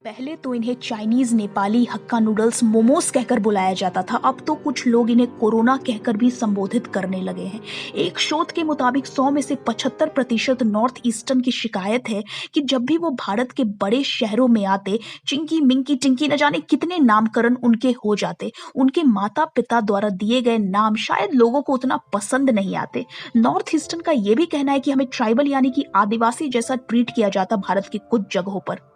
पहले तो इन्हें चाइनीज, नेपाली, हक्का नूडल्स, मोमोज कहकर बुलाया जाता था। अब तो कुछ लोग इन्हें कोरोना कहकर भी संबोधित करने लगे हैं। एक शोध के मुताबिक 100 में से 75% नॉर्थ ईस्टर्न की शिकायत है कि जब भी वो भारत के बड़े शहरों में आते, चिंकी मिंकी टिंकी न जाने कितने नामकरण उनके हो जाते। उनके माता पिता द्वारा दिए गए नाम शायद लोगों को उतना पसंद नहीं आते। नॉर्थ ईस्टर्न का ये भी कहना है कि हमें ट्राइबल यानी कि आदिवासी जैसा ट्रीट किया जाता भारत की कुछ जगहों पर।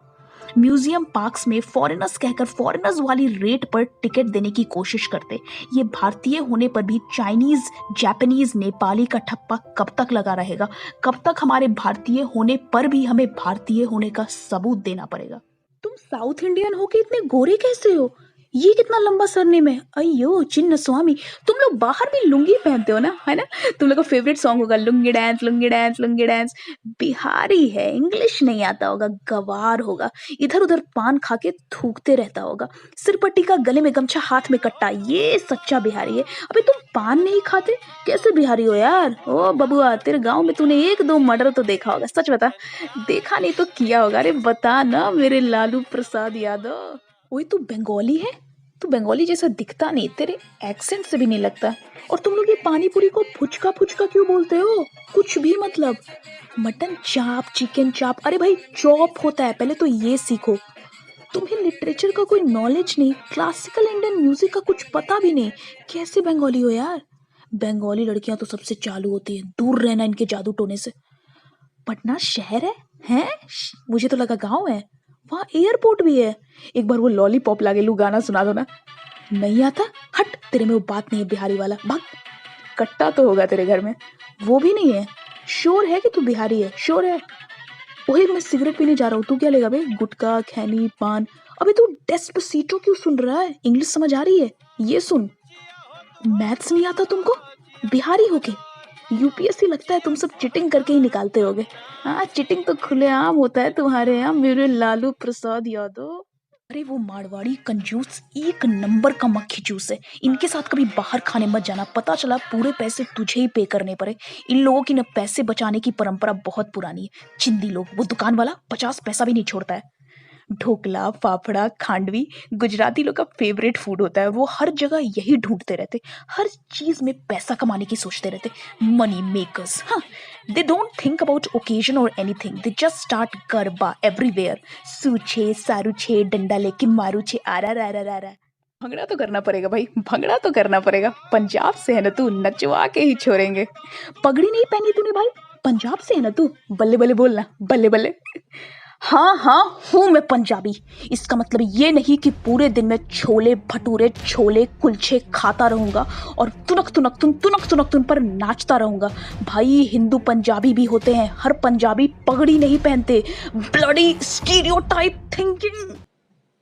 म्यूजियम पार्क्स में फॉरेनर्स कहकर फॉरेनर्स वाली रेट पर टिकट देने की कोशिश करते। ये भारतीय होने पर भी चाइनीज, जापानीज, नेपाली का ठप्पा कब तक लगा रहेगा? कब तक हमारे भारतीय होने पर भी हमें भारतीय होने का सबूत देना पड़ेगा? तुम साउथ इंडियन हो के इतने गोरे कैसे हो? ये कितना लंबा सरनेम है? अयो चिन्न स्वामी। तुम लोग बाहर भी लुंगी पहनते हो ना, है ना? तुम लोग का फेवरेट सॉन्ग होगा lungi dance, lungi dance, lungi dance. Bihari है, इंग्लिश नहीं आता होगा, गवार होगा। इधर उधर पान खा के थूकते रहता होगा। सिरपट्टी का, गले में गमछा, हाथ में कट्टा, ये सच्चा बिहारी है। अबे तुम पान नहीं खाते, कैसे बिहारी हो यार? ओ बबुआ, तेरे गांव में तूने एक दो मर्डर तो देखा होगा, सच बता। देखा नहीं तो किया होगा। अरे बता ना मेरे लालू प्रसाद यादव। ओए तू बंगाली है? तू बंगाली जैसा दिखता नहीं, तेरे एक्सेंट से भी नहीं लगता। और तुम लोग ये पानी पूरी को फुचका फुचका क्यों बोलते हो? कुछ भी मतलब। मटन चाप, चिकन चाप, अरे भाई चॉप होता है, पहले तो ये सीखो। तुम्हें लिटरेचर का कोई नॉलेज नहीं, क्लासिकल इंडियन म्यूजिक का कुछ पता भी नहीं। कैसे बंगाली हो यार? बंगाली लड़कियां तो सबसे चालू होती है, दूर रहना इनके जादू टोने से। पटना शहर है? हैं? मुझे तो लगा गांव है। वहाँ एयरपोर्ट भी है। एक बार वो लॉलीपॉप लागेलू गाना सुना दो ना। नहीं आता? हट, तेरे में वो बात नहीं है बिहारी वाला, भाग। कट्टा तो होगा तेरे घर में, वो भी नहीं है। श्योर है कि तू बिहारी है? श्योर है? ओए मैं सिगरेट पीने जा रहा हूँ, तू क्या लेगा बे? गुटखा, खैनी, पान? अबे तू डेस्पासितो क्यों सुन रहा है? इंग्लिश समझ आ रही है? ये सुन। मैथ्स नहीं आता तुमको? बिहारी होके यूपीएससी लगता है तुम सब चीटिंग करके ही निकालते होगे। हाँ, चीटिंग तो खुलेआम होता है तुम्हारे यहाँ, मेरे लालू प्रसाद यादव। अरे वो मारवाड़ी कंजूस एक नंबर का मक्खी चूस है। इनके साथ कभी बाहर खाने मत जाना, पता चला पूरे पैसे तुझे ही पे करने पड़े। इन लोगों की न पैसे बचाने की परंपरा बहुत पुरानी है। चिंदी लोग, वो दुकान वाला 50 पैसा भी नहीं छोड़ता है। ढोकला, फाफड़ा, खांडवी गुजराती लोग का फेवरेट फूड होता है। वो हर जगह यही ढूंढते रहते, हर चीज में पैसा कमाने की सोचते रहते। Money makers. हाँ, they don't think about occasion और anything, they just start garba everywhere. सूछे सारूछे, डंडा लेके मारूछे, आरा रा रा रा रा। भंगड़ा तो करना पड़ेगा भाई, भंगड़ा तो करना पड़ेगा। पंजाब से है ना तू, नचवा के ही छोड़ेंगे। पगड़ी नहीं पहनी तूने भाई? पंजाब से है ना तू? बल्ले बल्ले बोलना, बल्ले बल्ले। हाँ हाँ, हूँ मैं पंजाबी। इसका मतलब ये नहीं कि पूरे दिन में छोले भटूरे, छोले कुलचे खाता रहूंगा और तुनक तुनक तुन, तुनक तुनक तुन पर नाचता रहूंगा। भाई हिंदू पंजाबी भी होते हैं, हर पंजाबी पगड़ी नहीं पहनते। Bloody stereotype thinking.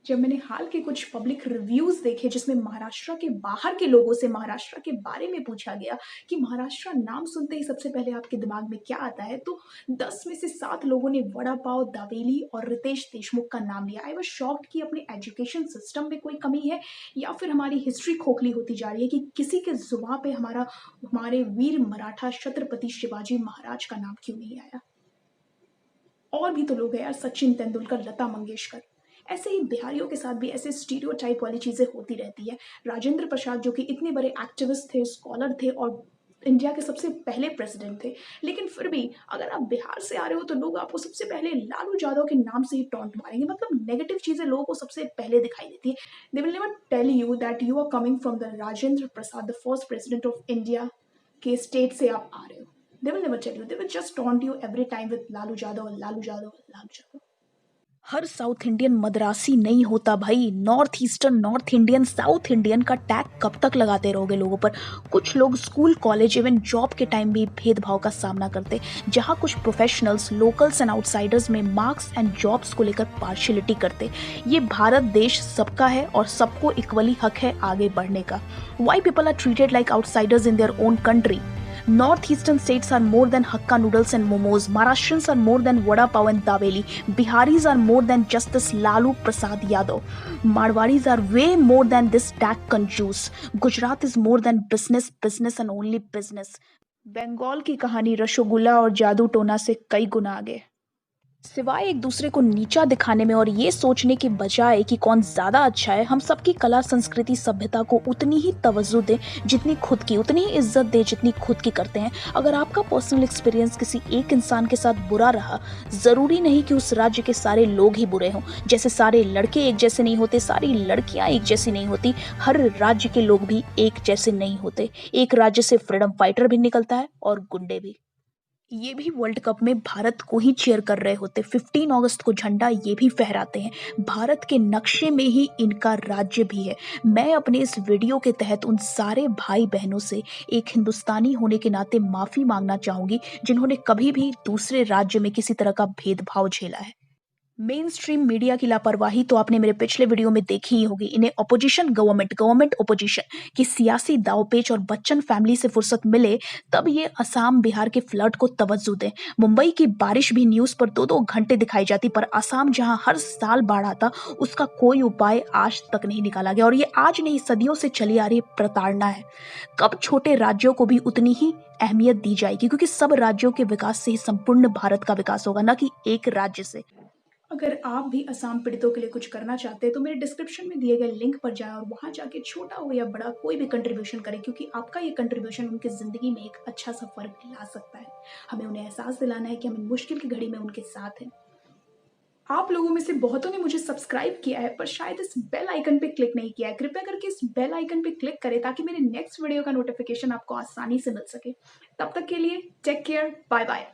जब मैंने हाल के कुछ पब्लिक रिव्यूज देखे जिसमें महाराष्ट्र के बाहर के लोगों से महाराष्ट्र के बारे में पूछा गया कि महाराष्ट्र नाम सुनते ही सबसे पहले आपके दिमाग में क्या आता है, तो 10 में से 7 लोगों ने वड़ा पाव, दावेली और रितेश देशमुख का नाम लिया। आई वाज शॉक्ड कि अपने एजुकेशन सिस्टम में कोई कमी है या फिर हमारी हिस्ट्री खोखली होती जा रही है कि किसी के जुबान पे हमारे वीर मराठा छत्रपति शिवाजी महाराज का नाम क्यों नहीं आया। और भी तो लोग हैं यार, सचिन तेंदुलकर, लता मंगेशकर। ऐसे ही बिहारियों के साथ भी ऐसे स्टीरियोटाइप वाली चीजें होती रहती है। राजेंद्र प्रसाद जो कि इतने बड़े एक्टिविस्ट थे, स्कॉलर थे और इंडिया के सबसे पहले प्रेसिडेंट थे, लेकिन फिर भी अगर आप बिहार से आ रहे हो तो लोग आपको सबसे पहले लालू यादव के नाम से ही टॉन्ट मारेंगे। मतलब नेगेटिव चीजें लोगों को सबसे पहले दिखाई देती है। They will never tell you that you are coming from the Rajendra Prasad, the first president of India के स्टेट से आप आ रहे हो। They will never tell you. They will just taunt you every time with Lalu Yadav, Lalu Yadav, Lalu Yadav. Her south Indian Madrasi नहीं होता भाई। North eastern, north Indian, south Indian का tag कब तक लगाते रहोगे लोगों पर? कुछ लोग स्कूल, कॉलेज, इवन जॉब के टाइम भी भेदभाव का सामना करते, जहां कुछ प्रोफेशनल्स लोकल्स एंड आउटसाइडर्स में मार्क्स एंड जॉब्स को लेकर पार्शियलिटी करते। ये भारत देश सबका है और सबको इक्वली हक है आगे बढ़ने का। Why people are treated like outsiders in their own country? Northeastern states are more than Hakka noodles and momos. Maharashtrians are more than vada pav and daveli. Biharis are more than just this Lalu Prasad Yadav. Marwadis are way more than this tag conjuice. Gujarat is more than business, business and only business. Bengal की कहानी रसोगुल्ला और जादू टोना से कई गुना आगे। सिवाय एक दूसरे को नीचा दिखाने में और ये सोचने के बजाय कि कौन ज़्यादा अच्छा है, हम सबकी कला, संस्कृति, सभ्यता को उतनी ही तवज्जो दें जितनी खुद की, उतनी ही इज्जत दें जितनी खुद की करते हैं। अगर आपका पर्सनल एक्सपीरियंस किसी एक इंसान के साथ बुरा रहा, ज़रूरी नहीं कि उस राज्य के सारे लोग ही बुरे हों। जैसे सारे लड़के एक जैसे नहीं होते, सारी लड़कियाँ एक जैसी नहीं होती, हर राज्य के लोग भी एक जैसे नहीं होते। एक राज्य से फ्रीडम फाइटर भी निकलता है और गुंडे भी। ये भी वर्ल्ड कप में भारत को ही चीयर कर रहे होते। 15 अगस्त को झंडा ये भी फहराते हैं। भारत के नक्शे में ही इनका राज्य भी है। मैं अपने इस वीडियो के तहत उन सारे भाई बहनों से एक हिंदुस्तानी होने के नाते माफ़ी मांगना चाहूँगी जिन्होंने कभी भी दूसरे राज्य में किसी तरह का भेदभाव झेला है। मेन स्ट्रीम मीडिया की लापरवाही तो आपने मेरे पिछले वीडियो में देखी ही होगी। इन्हें अपोजिशन गवर्नमेंट, गवर्नमेंट अपोजिशन की सियासी दांवपेच और बच्चन फैमिली से फुर्सत मिले तब ये असम बिहार के फ्लड को तवज्जो दें। मुंबई की बारिश भी न्यूज़ पर 2-2 घंटे दिखाई जाती, पर असम जहां हर साल बाढ़ आता, उसका कोई उपाय आज तक नहीं निकाला गया। और ये आज नहीं, सदियों से चली आ रही प्रताड़ना है। कब छोटे राज्यों को भी उतनी ही अहमियत दी जाएगी, क्योंकि सब राज्यों के विकास से ही संपूर्ण भारत का विकास होगा, न कि एक राज्य से। अगर आप भी असम पीड़ितों के लिए कुछ करना चाहते हैं तो मेरे डिस्क्रिप्शन में दिए गए लिंक पर जाएं और वहां जाके छोटा हो या बड़ा कोई भी कंट्रीब्यूशन करें, क्योंकि आपका ये कंट्रीब्यूशन उनकी ज़िंदगी में एक अच्छा सा फ़र्क ला सकता है। हमें उन्हें एहसास दिलाना है कि हम इन मुश्किल की घड़ी में उनके साथ हैं। आप लोगों में से बहुतों ने मुझे सब्सक्राइब किया है पर शायद इस बेल आइकन पे क्लिक नहीं किया है। कृपया करके इस बेल आइकन पे क्लिक करें ताकि मेरे नेक्स्ट वीडियो का नोटिफिकेशन आपको आसानी से मिल सके। तब तक के लिए टेक केयर, बाय बाय।